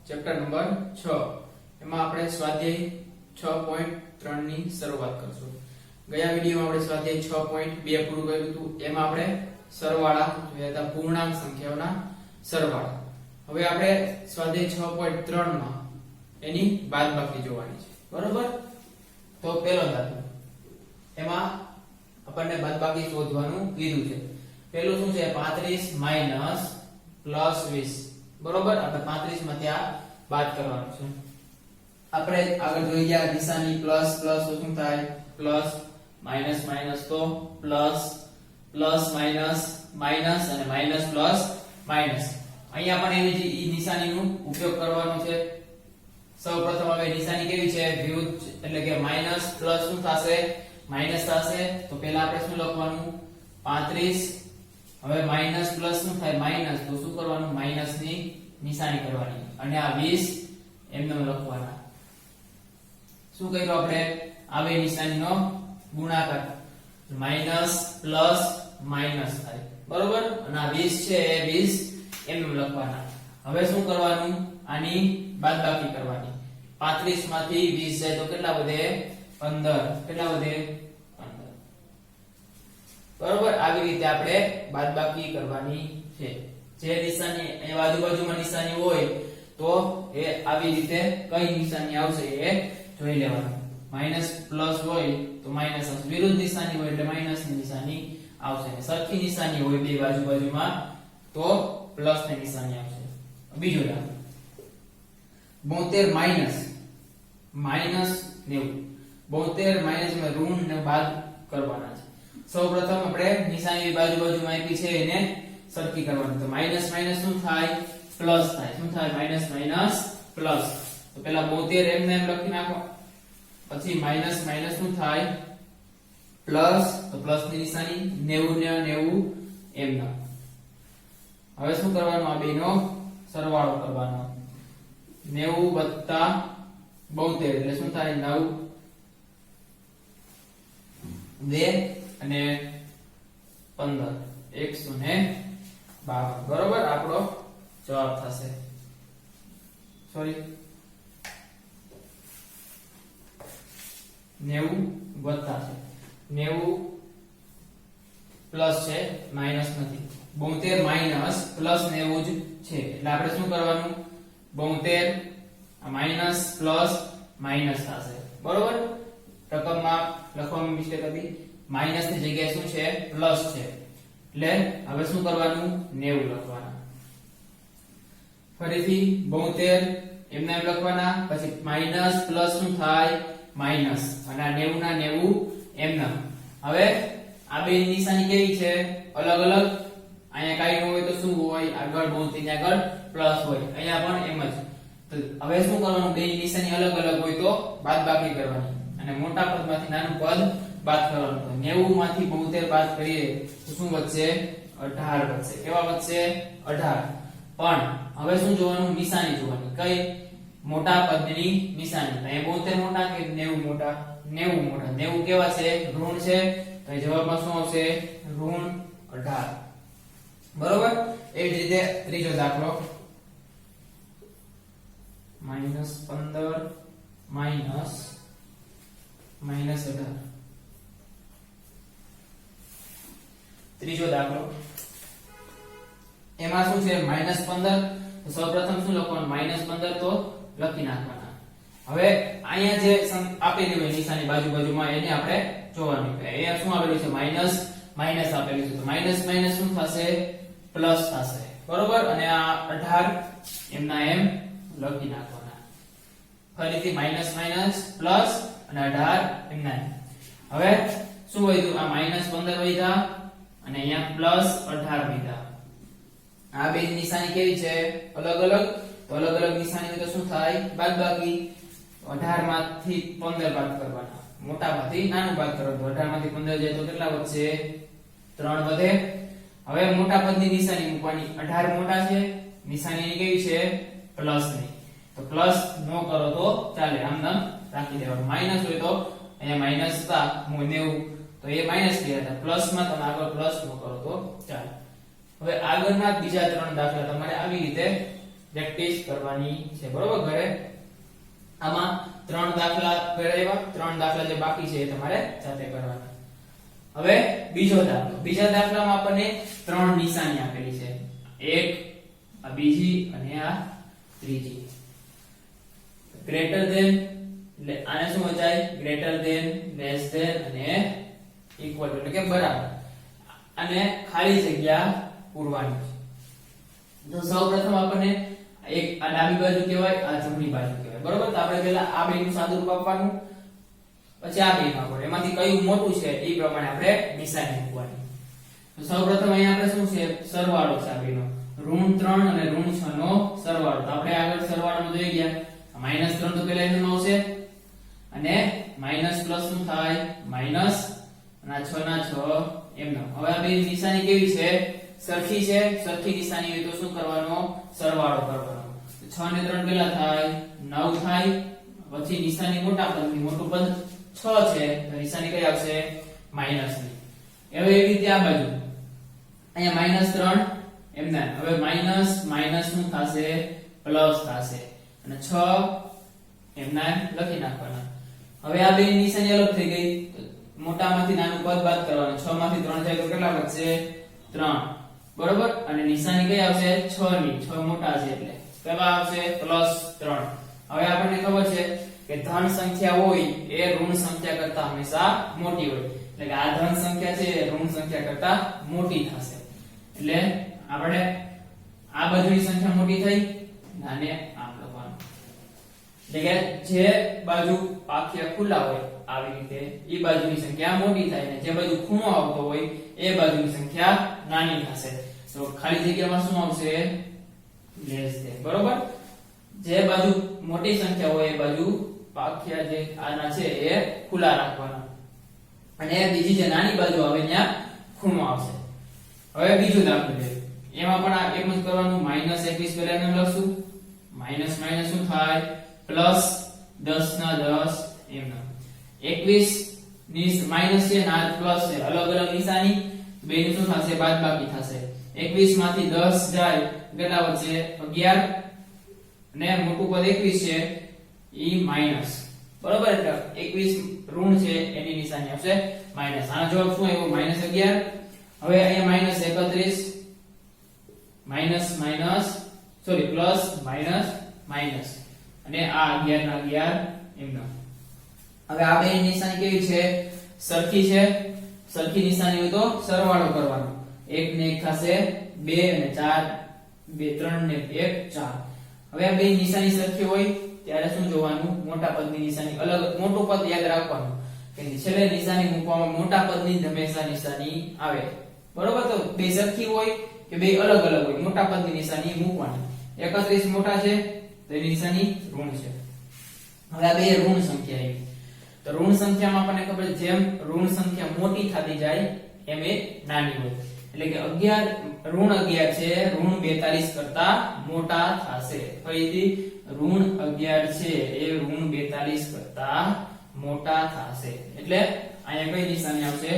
Chapter number 6 એમાં આપણે સ્વાધ્યાય 6.3 ની શરૂઆત કરશું. ગયા વિડિયોમાં આપણે સ્વાધ્યાય 6.2 પૂરું કર્યું હતું. એમાં આપણે સરવાળા જોયા હતા, પૂર્ણાંક સંખ્યાઓના સરવાળા. હવે આપણે સ્વાધ્યાય 6.3 માં એની બાદબાકી જોવાની છે. બરોબર? તો પહેલો દાખલો, એમાં આપણને બાદબાકી શોધવાનું કીધું છે. પહેલું શું છે? 35 માઈનસ પ્લસ 20. બરોબર? આપણે 35 માંથી આ બાદ કરવાનું છે. આપણે આગળ જોઈ ગયા નિશાની પ્લસ પ્લસ તો શું થાય? પ્લસ, માઈનસ માઈનસ તો પ્લસ, પ્લસ માઈનસ માઈનસ અને માઈનસ પ્લસ માઈનસ. અહીંયા પણ એની જે નિશાનીનો ઉપયોગ કરવાનો છે. સૌપ્રથમ હવે નિશાની કેવી છે? વિરુદ્ધ, એટલે કે માઈનસ પ્લસ શું થશે? માઈનસ થશે. તો પહેલા આપણે શું લખવાનું? 35. હવે માઈનસ પ્લસ શું થાય? માઈનસ. તો શું કરવાનું? માઈનસ ની નિશાની કરવાની અને આ 20 એમને લખવાના. શું કર્યું આપણે? આ બે નિશાનીનો ગુણાકાર, માઈનસ પ્લસ માઈનસ થાય. બરોબર? અને આ 20 છે એ 20 એમને લખવાના. હવે શું કરવાનું? આની બાદબાકી કરવાની. 35 માંથી 20 જાય તો કેટલા વધે? 15. કેટલા વધે? 15. બરોબર? આવી રીતે આપણે બાદબાકી કરવાની છે. જે નિશાની એ આજુબાજુમાં નિશાની હોય તો એ આવી રીતે કઈ નિશાની આવશે એ જોઈ લેવાનું. માઈનસ પ્લસ હોય તો માઈનસ આવશે, વિરુદ્ધ નિશાની હોય એટલે માઈનસ ની નિશાની આવશે. સરખી નિશાની હોય બે બાજુમાં તો પ્લસ ની નિશાની આવશે. બીજો દાખલો, 72 માઈનસ માઈનસ 90. 72 માઈનસ માં ઋણ ને બાદ કરવાના છે. સૌપ્રથમ આપણે નિશાની બાજુમાં આપી છે એને સરખી કરવાની. તો માઈનસ માઈનસ શું થાય? પ્લસ થાય. શું થાય? Minus minus plus. તો પહેલા 72 એમને એમ લખી નાખો. પછી માઈનસ માઈનસ શું થાય? પ્લસ. તો પ્લસ ની નિશાની, 90 ને 90 એમના. હવે શું કરવાનું? આ બેનો સરવાળો કરવાનો. 90 વત્તા 72 એટલે શું થાય? 9 2 અને 15 152. બરોબર? આપણો જવાબ થશે. સોરી, 90 વત્તા છે, 90 પ્લસ છે, માઈનસ નથી. 72 માઈનસ પ્લસ 90 જ છે એટલે આપણે શું કરવાનું? 72 માઈનસ પ્લસ માઈનસ થશે. બરોબર? રકમમાં લખવામાં મિસ્ટેક હતી. માઈનસ ની જગ્યાએ શું છે? પ્લસ છે. એટલે હવે શું કરવાનું? 90 લખવાના. ફરીથી 72 એમને એમ લખવાના. પછી માઈનસ પ્લસ શું થાય? માઈનસ. અને આ 90 ના 90 એમને. હવે આ બે નિશાની કેવી છે? અલગ અલગ. અહીંયા કાઈ ન હોય તો શું હોય? આગળ 72 ની આગળ પ્લસ હોય. અહીંયા પણ એમ જ. તો હવે શું કરવાનું? બે નિશાની અલગ અલગ હોય તો બાદબાકી કરવાની અને મોટા પદમાંથી નાનું પદ બાદ કરવાનું. 90 માંથી 72 બાદ કરીએ તો શું વધશે? 18 વધશે. કેવા વધશે? 18. પણ હવે શું જોવાનું? નિશાની જોવાની. કઈ? મોટા પદની નિશાની. અહીંયા 72 મોટા કે 90 મોટા? 90 મોટા. 90 કેવા છે? ઋણ છે. તો જવાબમાં શું આવશે? ઋણ 18. બરોબર? એવી જ રીતે ત્રીજો દાખલો, -15 માઈનસ 18. ત્રીજો દાખલો, એમાં શું છે? -15. તો સૌપ્રથમ શું લખવાનું? -15 તો લખી નાખવાના. હવે અહીંયા જે આપેલી હોય નિશાની બાજુમાં એને આપણે જોવાનું. અહીંયા શું આપેલું છે? માઈનસ માઈનસ આપેલું છે. તો માઈનસ માઈનસ શું થશે? પ્લસ થશે. બરોબર? અને આ 18 એમના એમ લખી નાખવાના. ફરીથી માઈનસ માઈનસ પ્લસ અને 18 એમના એમ. હવે શું વધ્યું? આ -15 વધ્યા અને અહીંયા પ્લસ 18 વધ્યા. આ બે નિશાની કેવી છે? અલગ અલગ. તો અલગ અલગ નિશાની હોય તો શું થાય? બાદબાકી. 18 માંથી 15 બાદ કરવાના. મોટામાંથી નાનું બાદ કરવાનું. 18 માંથી 15 જાય તો કેટલા વધશે? 3 વધે. હવે મોટા પદની નિશાની મૂકવાની. 18 મોટા છે, નિશાની કેવી છે? પ્લસ ની. તો પ્લસ નો કરો તો ચાલે, આમ નામ રાખી દેવાનું. માઈનસ હોય તો અહીંયા માઈનસ હતા 90 તો એ માઈનસ ગયા હતા. પ્લસ માં તમે આગળ પ્લસ નો કરો તો ચાલે. હવે આગળના બીજા ત્રણ દાખલા તમારે આવી રીતે પ્રેક્ટિસ કરવાની છે, બરોબર. ઘરે આમાં 3 દાખલા કરાવ્યા, 3 દાખલા જે બાકી છે એ તમારે જાતે કરવાના. હવે બીજો દાખલો. બીજા દાખલામાં આપણને 3 નિશાની આપેલી છે, એક, આ બીજી અને આ ત્રીજી. ગ્રેટર ધેન એટલે આને શું વચાય? ગ્રેટર ધેન, લેસ ધેન અને ઇક્વલ ટુ એટલે કે બરાબર. અને ખાલી જગ્યા પૂરવાની છે. તો સૌપ્રથમ આપણને એક આ ડાબી બાજુ કહેવાય, આ જમણી બાજુ કહેવાય, બરોબર. તો આપણે પહેલા આ બેનું સાદુરૂપ આપવાનું, પછી આ બેનું આપવાનું. એમાંથી કયું મોટું છે એ પ્રમાણે આપણે નિશાની મૂકવાની. તો સૌપ્રથમ અહીંયા આપણે શું છે? સરવાળો છે આ બેનો. -3 અને -6 નો સરવાળો. તો આપણે આગળ સરવાળો જોઈ ગયા. -3 તો પહેલા એનું આવશે અને માઈનસ પ્લસ શું થાય? માઈનસ અને 6 ના 6 એમનો. હવે આ બે નિશાની કેવી છે? સરખી છે. સરખી નિશાની હોય તો શું કરવાનો? સરવાળો કરવાનો. 6 ને 3 કેટલા થાય? 9 થાય. પછી નિશાની મોટા પદની, મોટું પદ 6 છે તો નિશાની કઈ આવશે? માઈનસ ની. હવે એવી રીતે આ બાજુ અહીંયા -3 એમના. હવે માઈનસ માઈનસ શું થશે? પ્લસ થશે અને 6 એમના લખી નાખવાના. હવે આ બે નિશાની અલગ થઈ ગઈ. મોટામાંથી નાનું પદ બાદ કરવાનું. 6 માંથી 3 જાય તો કેટલા વધશે? 3, બરોબર. અને નિશાની કઈ આવશે? 6 ની. 6 મોટા છે એટલે કેટલા આવશે? +3. હવે આપણને ખબર છે કે ધન સંખ્યા હોય એ ઋણ સંખ્યા કરતા હંમેશા મોટી હોય. એટલે કે આ ધન સંખ્યા છે એ ઋણ સંખ્યા કરતા મોટી થશે. એટલે આપણે આ બાજુની સંખ્યા મોટી થઈ અને આમ લખવાનું. એટલે કે જે બાજુ પાખિયા ખુલ્લા હોય આવી રીતે એ બાજુની સંખ્યા મોટી થાય ને જે બાજુ ખૂણો આવતો હોય એ બાજુની સંખ્યા નાની થશે. તો ખાલી જગ્યામાં શું આવશે? લેસ ધેન, બરોબર. જે બાજુ મોટી સંખ્યા હોય એ બાજુ પાખિયા જે આના છે એ ખુલ્લા રાખવાના અને બીજી જે નાની બાજુ આવે ત્યાં ખૂણો આવશે. હવે બીજું દાખલું છે. એમાં પણ આ એમ જ કરવાનું. -21 પહેલા એને લખશું. માઈનસ માઈનસ શું થાય? પ્લસ 10 ના 10 એમના. 21 ની માઈનસ છે ના પ્લસ છે, અલગ અલગ નિશાની. બેનું શું થશે? બાદબાકી થશે. 21 માંથી 10 જાય કેટલા વધશે? 11 અને મોટું પદ 21 છે ઈ માઈનસ, બરોબર. એટલે 21 ઋણ છે એની નિશાની આવશે માઈનસ. આનો જવાબ શું આવ્યો? -11. હવે અહીંયા -31 minus minus sorry plus minus minus અને આ 11 ના 11 એમનો. હવે આ બે નિશાની કેવી છે? સરખી છે. સરખી નિશાની હોય તો સરવાળો કરવાનો. 1 ને 1 થશે 2 અને 4 2 3 ને 1 4. હવે આ બે નિશાની સરખી હોય ત્યારે શું જોવાનું? મોટા પદની નિશાની અલગ. મોટું પદ યાદ રાખવાનું કે છેલ્લે નિશાની મૂકવામાં મોટા પદની જ હંમેશા નિશાની આવે, બરોબર. તો બે સરખી હોય કે બે અલગ અલગ હોય, મોટા પદની નિશાની મૂકવાની. 31 મોટા છે તો એની નિશાની ઋણ છે. હવે આ બે ઋણ સંખ્યા આવી. તો ઋણ સંખ્યામાં આપણને ખબર છે જેમ ઋણ સંખ્યા મોટી થતી જાય એમ એ નાની હોય. એટલે કે 11 ઋણ 11 છે ઋણ 42 કરતા મોટા થશે. ફરીથી ઋણ 11 છે એ ઋણ 42 કરતા મોટા થશે. એટલે અહીંયા કઈ નિશાની આવશે?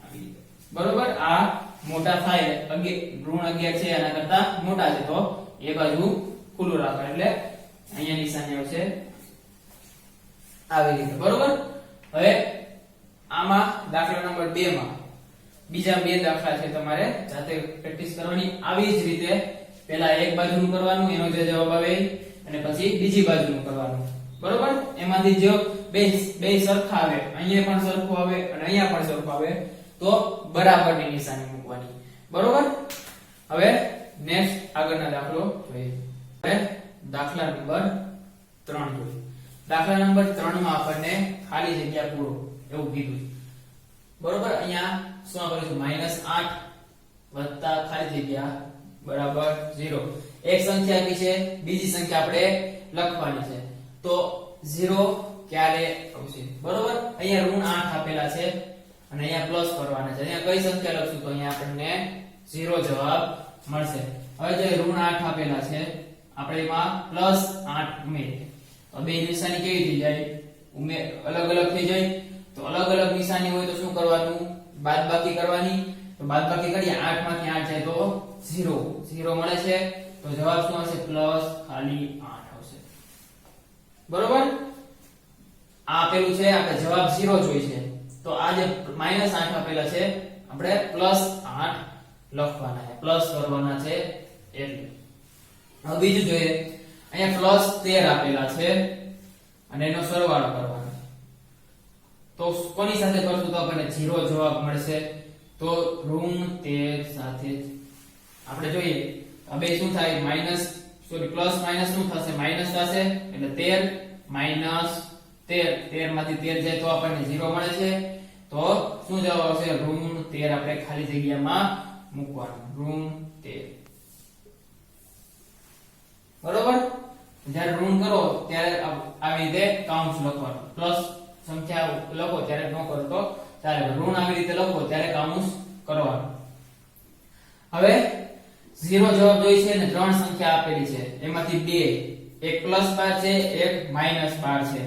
આવી રીતે, બરોબર. આ મોટા થાય ઋણ 11 છે એના કરતા મોટા છે તો એ બાજુ ખુલ્લું રાખો એટલે અહીંયા નિશાની આવશે આવી રીતે, બરોબર. હવે આમાં દાખલા નંબર 2 માં બીજા બે દાખલા છે તમારે જાતે પ્રેક્ટિસ કરવાની. આવી જ રીતે પહેલા એક બાજુનું કરવાનું, એનો જે જવાબ આવે અને પછી બીજી બાજુનું કરવાનું, બરોબર. એમાંથી જો બે સરખા આવે, અહીંયા પણ સરખું આવે અને અહીંયા પણ સરખું આવે તો બરાબરની નિશાની મૂકવાની, બરોબર. હવે નેક્સ્ટ આગળનો દાખલો જોઈએ. હવે દાખલા નંબર 3 જોઈએ. દાખલા નંબર 3 માં આપણને ખાલી જગ્યા પૂરો એવું કીધું, બરોબર. અહીંયા શું આપેલું છે? -8 વત્તા ખાલી જગ્યા બરાબર 0. એક સંખ્યા આપી છે, બીજી સંખ્યા આપણે લખવાની છે. તો 0 ક્યારે આવશે? બરોબર. અહીંયા ઋણ 8 આપેલા છે અને અહીંયા પ્લસ કરવાના છે. અહીંયા કઈ સંખ્યા લખશું તો અહીંયા આપણને 0 જવાબ મળશે. હવે જે ઋણ 8 આપેલા છે આપણે એમાં +8 ઉમેરીએ તો બે નિશાની કેવી થઈ જાય? અલગ અલગ થઈ જાય. તો અલગ અલગ નિશાની હોય તો શું કરવાનું? બાદબાકી કરવાની. તો બાદબાકી કરીએ 8 માંથી 8 જાય તો 0 મળે છે. તો જવાબ શું આવશે પ્લસ ખાલી 8 આવશે બરોબર આ આપેલું છે આપણે જવાબ 0 જોઈ છે તો આ જે -8 આપેલા છે આપણે +8 લખવાના છે પ્લસ કરવાના છે એટલે હવે બીજું જોઈએ અહીંયા +13 આપેલા છે અને એનો સરવાળો કરવાનો છે તો કોની સાથે કરશું તો આપણને 0 જવાબ મળશે તો ઋણ 13 સાથે આપણે જોઈએ હવે શું થાય પ્લસ માઈનસ શું થશે માઈનસ થશે એટલે 13 13 માંથી 13 જાય તો આપણને 0 મળે છે તો શું જવાબ આવશે ઋણ 13 આપણે ખાલી જગ્યામાં મૂકવાનું ઋણ 13 બરોબર જ્યારે ઋણ કરો ત્યારે આવી રીતે કાઉન્સ લખવાનું પ્લસ સંખ્યા લખો ત્યારે ન કરો તો ચાલે ઋણ આવી રીતે લખો ત્યારે કાઉન્સ કરવાનું હવે 0 જવાબ જોઈ છે અને ત્રણ સંખ્યા આપેલી છે એમાંથી બે એક +12 છે એક -12 છે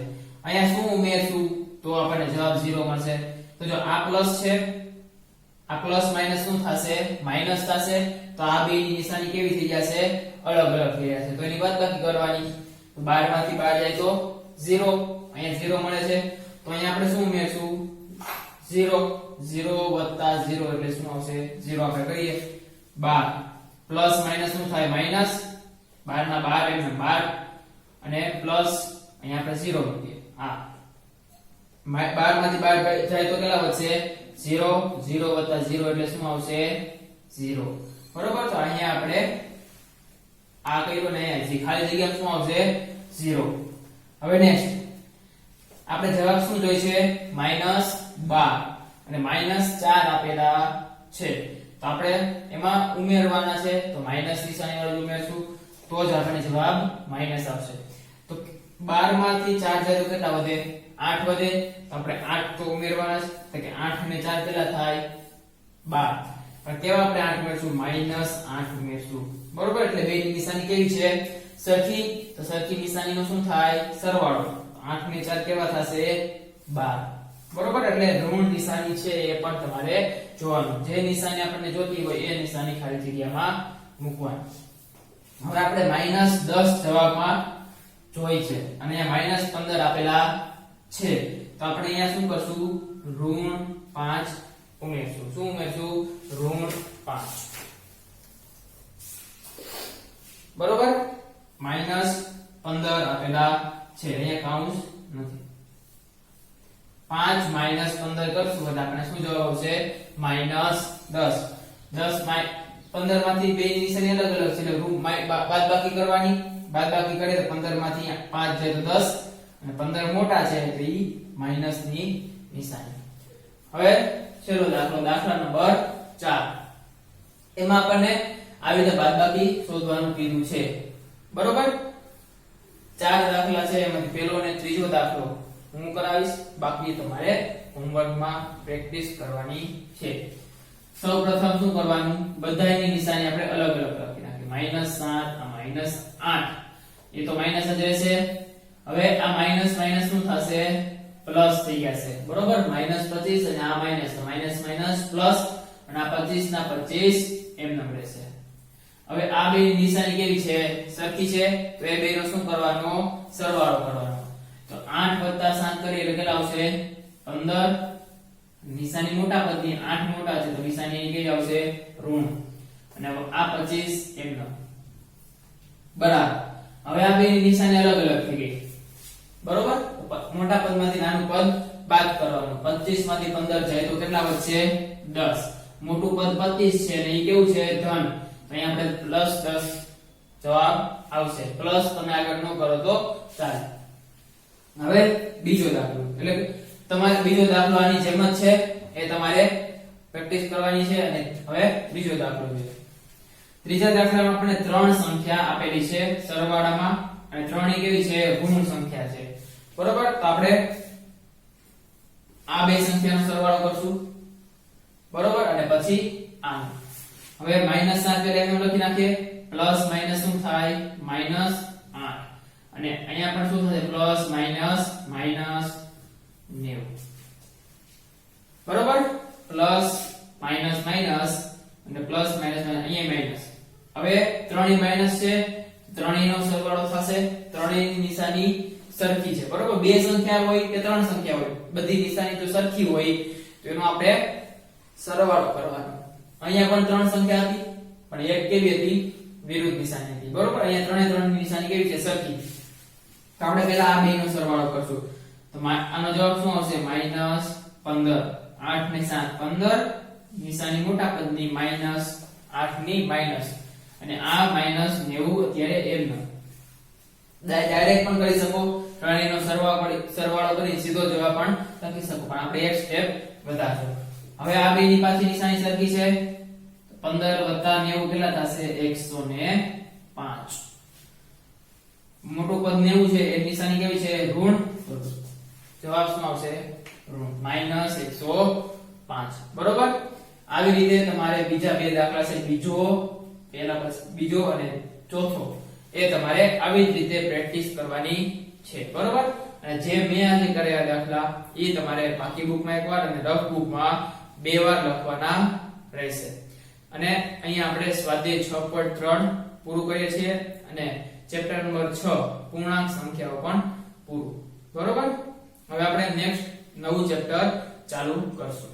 અહીંયા શું ઉમેરશું તો આપણને જવાબ 0 મળશે તો જો આ પ્લસ છે આ પ્લસ માઈનસ શું થશે માઈનસ થશે તો આ બે ની નિશાની કેવી થઈ જશે અલગ અલગ થઈ જશે તો એની બાદબાકી કરવાની તો 12 માંથી 12 જાય તો 0 અહીંયા 0 મળે છે તો અહીંયા આપણે શું ઉમેરશું 0 0 + 0 એટલે શું આવશે 0 આપણે કરીએ 12 પ્લસ માઈનસ શું થાય માઈનસ 12 ના 12 એટલે 12 અને પ્લસ અહીંયા આપણે 0 મૂકીએ હા 12 માંથી 12 જાય તો કેટલા વધશે 0 0 + 0 એટલે શું આવશે 0 બરોબર તો અહીંયા આપણે આ કર્યું ને અહીં ખાલી જગ્યા શું આવશે 0 હવે નેક્સ્ટ આપણે જવાબ શું જોઈ છે -12 અને -4 આપેલા છે તો આપણે એમાં ઉમેરવાના છે તો માઈનસ નિશાની વાળું ઉમેરશું તો જ આપણને જવાબ માઈનસ આવશે તો 12 માંથી 4 જાય તો કેટલા વધે 8 વધે તો આપણે 8 તો ઉમેરવાના છે તો કે 8 ને 4 કેટલા થાય 12 પણ કેવા આપણે 8 ઉમેરશું -8 ઉમેરશું બરોબર એટલે બે ની નિશાની કેવી છે સરખી તો સરખી નિશાનીનો શું થાય સરવાળો 8 ને 4 કેવા થશે 12 બરોબર એટલે ઋણ નિશાની છે એ પણ તમારે જોવાનું જે નિશાની આપણને જોતી હોય એ નિશાની ખાલી જગ્યામાં મૂકવાની હવે આપણે -10 જવાબમાં જોઈ છે અને અહીંયા -15 આપેલા છે તો આપણે અહીંયા શું કરશું ઋણ 5 ઉમેરશું શું ઉમેરશું ઋણ 5 બરોબર -15 આપેલા છે અહીંયા કાઉન્સ નથી 5 -15 કરશું એટલે આપણે શું જવાબ આવશે -10 10 15 માંથી બે ની નિશાની અલગ અલગ છે એટલે બાદબાકી કરવાની બાદબાકી કરીએ તો 15 માંથી 5 જાય તો 10 અને 15 મોટા છે એટલે ઈ માઈનસ ની નિશાની હવે ચલો દાખલા નંબર 4 એમાં આપણને આવી રીતે બાદબાકી શોધવાનું કીધું છે બરોબર 4 દાખલા છે એમાંથી પહેલો અને ત્રીજો દાખલો હું કરાવીશ બાકી તમારે હોમવર્કમાં પ્રેક્ટિસ કરવાની છે સૌપ્રથમ શું કરવાનું બધાયની નિશાની આપણે અલગ અલગ લખી નાખી -7 આ -8 એ તો માઈનસ જ રહેશે હવે આ માઈનસ માઈનસ શું થશે પ્લસ થઈ જશે બરોબર -25 અને આ માઈનસ તો માઈનસ માઈનસ પ્લસ અને આ 25 ના 25 એમ નમ રહેશે હવે આ બે નિશાની કેવી છે સરખી છે તો એ બેનો શું કરવાનો સરવાળો કરવાનો તો 8 + 7 કરીએ એટલે કેટલા આવશે 15 નિશાની મોટા પદની 8 મોટા છે તો નિશાની અહીં કેવી આવશે ઋણ અને આ 25 એમ નમ બરાબર હવે આ બે નિશાની અલગ અલગ થઈ ગઈ બરોબર મોટા પદમાંથી નાનું પદ બાદ કરવાનું 25 માંથી 15 જાય તો કેટલા વધશે 10 મોટું પદ 25 છે અને એ કેવું છે ધન તો અહીં આપણે +10 જવાબ આવશે પ્લસ તમે આગળ ન કરો તો ચાલે હવે બીજો દાખલો એટલે તમારે બીજો દાખલો આની જેમ જ છે એ તમારે પ્રેક્ટિસ કરવાની છે અને હવે બીજો દાખલો જોઈએ ત્રીજા દાખલામાં આપણે ત્રણ સંખ્યા આપેલી છે સરવાળામાં અને ત્રણેય કેવી છે ઋણ સંખ્યા છે બરોબર તો આપણે આ બે સંખ્યાનો સરવાળો કરશું બરોબર અને પછી આ હવે -7 પેલા એમ લખી નાખીએ પ્લસ માઈનસ શું થાય -8 અને અહીંયા પણ શું થશે પ્લસ માઈનસ માઈનસ 90 બરોબર પ્લસ માઈનસ માઈનસ અને પ્લસ માઈનસ અહીંયા માઈનસ હવે ત્રણેય માઈનસ છે, ત્રણેયનો સરવાળો થશે, ત્રણેયની નિશાની સરખી છે બરોબર. બે સંખ્યા હોય કે ત્રણ સંખ્યા હોય, બધી નિશાની જો સરખી હોય તો એનો આપણે સરવાળો કરવાનો. અહીંયા પણ ત્રણ સંખ્યા હતી પણ એક કેવી હતી, વિરુદ્ધ નિશાની હતી બરોબર. અહીંયા ત્રણેય નિશાની કેવી છે, સરખી. તો આપણે પહેલા આ બેનો સરવાળો કરશું. તો આનો જવાબ શું આવશે, -15. 8 ને 7 15, નિશાની મોટા પદની -8 ની માઈનસ, અને આ -90 અત્યારે એમ ડાયરેક્ટ પણ કરી શકો, ત્રણેયનો સરવાળો કરી સીધો જવાબ પણ લખી શકો, પણ આપણે એક સ્ટેપ વધારશું. હવે આ બેની પાછી નિશાની સરખી છે, 15 + 90 કેટલા થશે, 105. મોટું પદ 90 છે, એ નિશાની કેવી છે, ઋણ. જવાબ શું આવશે, ઋણ -105 બરોબર. આવી રીતે તમારે બીજા બે દાખલા છે, બીજો અને ચોથો, એ તમારે આવી જ રીતે પ્રેક્ટિસ કરવાની છે બરોબર. અને જે મેં આજે કર્યા દાખલા એ તમારે બાકી બુકમાં એકવાર અને રફ બુકમાં બે વાર લખવાના રહેશે. અને અહીંયા આપણે સ્વાધ્યાય 6.3 પૂરું કરીએ છીએ અને ચેપ્ટર નંબર 6 પૂર્ણાંક સંખ્યાઓ પણ પૂરું બરોબર. હવે આપણે નેક્સ્ટ નવું ચેપ્ટર ચાલુ કરશું.